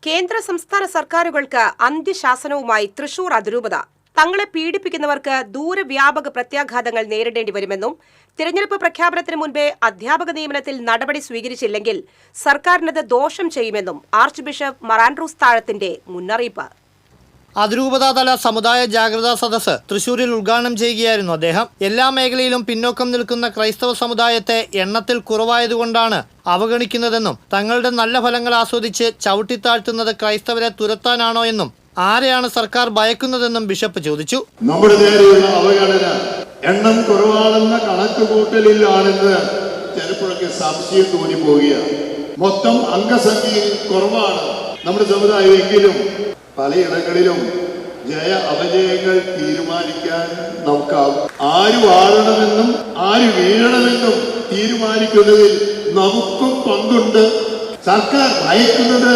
കേന്ദ്ര സംസ്ഥാന സർക്കാരുകൾക്ക് അന്ത്യശാസനവുമായി തൃശൂർ അതിരൂപത. തങ്ങളെ പീഡിപ്പിക്കുന്നവർക്ക് ദൂരവ്യാപക പ്രത്യാഘാതങ്ങൾ നേരിടേണ്ടി വരുമെന്നും തിരഞ്ഞെടുപ്പ് പ്രഖ്യാപനത്തിന് മുൻപേ അധ്യാപക നിയമനത്തിൽ നടപടി സ്വീകരിച്ചില്ലെങ്കിൽ സർക്കാരിനത് ദോഷം ചെയ്യുമെന്നും ആർച്ച് ബിഷപ്പ് മാർ ആൻഡ്രൂസ് താഴത്തിന്റെ മുന്നറിയിപ്പ്. അതിരൂപതാതല സമുദായ ജാഗ്രതാ സദസ്സ് തൃശൂരിൽ ഉദ്ഘാടനം ചെയ്യുകയായിരുന്നു അദ്ദേഹം. എല്ലാ മേഖലയിലും പിന്നോക്കം നിൽക്കുന്ന ക്രൈസ്തവ സമുദായത്തെ എണ്ണത്തിൽ കുറവായതുകൊണ്ടാണ് അവഗണിക്കുന്നതെന്നും തങ്ങളുടെ നല്ല ഫലങ്ങൾ ആസ്വദിച്ച് ചവിട്ടിത്താഴ്ത്തുന്നത് ക്രൈസ്തവരെ തുരത്താനാണോ എന്നും ആരെയാണ് സർക്കാർ ഭയക്കുന്നതെന്നും ബിഷപ്പ് ചോദിച്ചു. നമ്മുടെ നേരെയുള്ള അവഗണന എണ്ണം കുറവാണെന്ന കണക്കുകൂട്ടലിലാണെന്ന് ചിലപ്പോഴൊക്കെ സംശയം തോന്നിപ്പോവുകയാണ്. മൊത്തം അംഗസംഖ്യയിൽ കുറവാണ് നമ്മുടെ സമുദായമെങ്കിലും പലയിടങ്ങളിലും ജയ അപജയങ്ങൾ തീരുമാനിക്കാൻ നമുക്കാകും. ആര് വാഴണമെന്നും ആര് വീഴണമെന്നും തീരുമാനിക്കുന്നതിൽ നമുക്കും പങ്കുണ്ട്. സർക്കാർ ഭയക്കുന്നത്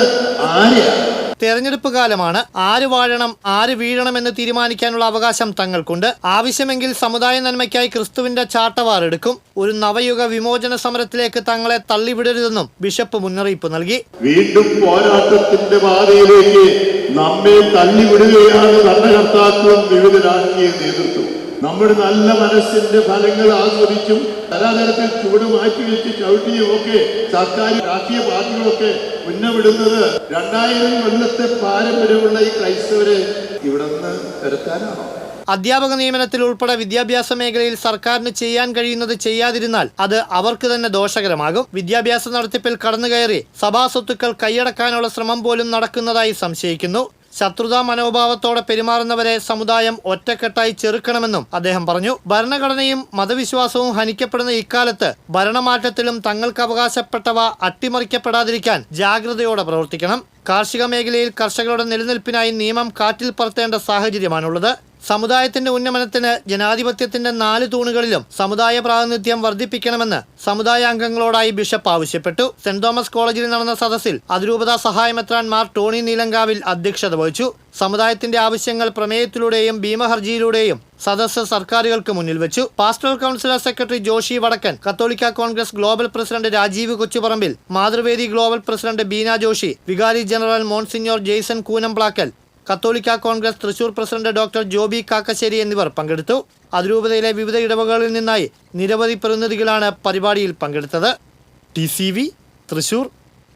ആരെയാണ്? തെരഞ്ഞെടുപ്പ് കാലമാണ്. ആര് വാഴണം ആര് വീഴണമെന്ന് തീരുമാനിക്കാനുള്ള അവകാശം തങ്ങൾക്കുണ്ട്. ആവശ്യമെങ്കിൽ സമുദായ നന്മയ്ക്കായി ക്രിസ്തുവിന്റെ ചാട്ടവാർ എടുക്കും. ഒരു നവയുഗ വിമോചന സമരത്തിലേക്ക് തങ്ങളെ തള്ളിവിടരുതെന്നും ബിഷപ്പ് മുന്നറിയിപ്പ് നൽകി. വീണ്ടും പോരാട്ടത്തിന്റെ പാതയിലേക്ക് നമ്മെ തള്ളിവിടുകയാണ് ഭരണകർത്താക്കളും വിവിധ രാഷ്ട്രീയ നേതൃത്വം. നമ്മുടെ നല്ല മനസ്സിന്റെ ഫലങ്ങൾ ആസ്വദിച്ചും പലതരത്തിൽ ചുവട് മാറ്റിവെച്ച് ചവിട്ടിയുമൊക്കെ സർക്കാർ രാഷ്ട്രീയ പാർട്ടികളൊക്കെ മുന്നവിടുന്നത് 2000 കൊല്ലത്തെ പാരമ്പര്യമുള്ള ഈ ക്രൈസ്തവരെ ഇവിടെ നിന്ന് വരുത്താനാണോ? അധ്യാപക നിയമനത്തിൽ ഉൾപ്പെടെ വിദ്യാഭ്യാസ മേഖലയിൽ സർക്കാരിന് ചെയ്യാൻ കഴിയുന്നത് ചെയ്യാതിരുന്നാൽ അത് അവർക്ക് തന്നെ ദോഷകരമാകും. വിദ്യാഭ്യാസ നടത്തിപ്പിൽ കടന്നുകയറി സഭാ സ്വത്തുക്കൾ കൈയടക്കാനുള്ള ശ്രമം പോലും നടക്കുന്നതായി സംശയിക്കുന്നു. ശത്രുതാ മനോഭാവത്തോടെ പെരുമാറുന്നവരെ സമുദായം ഒറ്റക്കെട്ടായി ചെറുക്കണമെന്നും അദ്ദേഹം പറഞ്ഞു. ഭരണഘടനയും മതവിശ്വാസവും ഹനിക്കപ്പെടുന്ന ഇക്കാലത്ത് ഭരണമാറ്റത്തിലും തങ്ങൾക്ക് അവകാശപ്പെട്ടവ അട്ടിമറിക്കപ്പെടാതിരിക്കാൻ ജാഗ്രതയോടെ പ്രവർത്തിക്കണം. കാർഷിക മേഖലയിൽ കർഷകരുടെ നിലനിൽപ്പിനായി നിയമം കാറ്റിൽ പറത്തേണ്ട സാഹചര്യമാണുള്ളത്. സമുദായത്തിന്റെ ഉന്നമനത്തിന് ജനാധിപത്യത്തിന്റെ 4 തൂണുകളിലും സമുദായ പ്രാതിനിധ്യം വർദ്ധിപ്പിക്കണമെന്ന് സമുദായ അംഗങ്ങളോടായി ബിഷപ്പ് ആവശ്യപ്പെട്ടു. സെന്റ് തോമസ് കോളേജിൽ നടന്ന സദസ്സിൽ അതിരൂപതാ സഹായമെത്രാൻ മാർ ടോണി നീലങ്കാവിൽ അധ്യക്ഷത വഹിച്ചു. സമുദായത്തിന്റെ ആവശ്യങ്ങൾ പ്രമേയത്തിലൂടെയും ഭീമഹർജിയിലൂടെയും സദസ്സ് സർക്കാരുകൾക്ക് മുന്നിൽ വെച്ചു. Pastoral councillor secretary Joshi Vadakkan, കത്തോലിക്ക Congress global president Rajeev Kochuparambil, Mathruvedi global president Beena Joshi, വികാരി ജനറൽ മോൺസിഞ്ഞോർ ജെയ്സൺ കൂനംപ്ലാക്കൽ, കത്തോലിക്ക കോൺഗ്രസ് തൃശൂർ പ്രസിഡന്റ് ഡോക്ടർ ജോബി കാക്കശ്ശേരി എന്നിവർ പങ്കെടുത്തു. അതിരൂപതയിലെ വിവിധ ഇടവകകളിൽ നിന്നായി നിരവധി പ്രതിനിധികളാണ് പരിപാടിയിൽ പങ്കെടുത്തത്. TCV തൃശൂർ.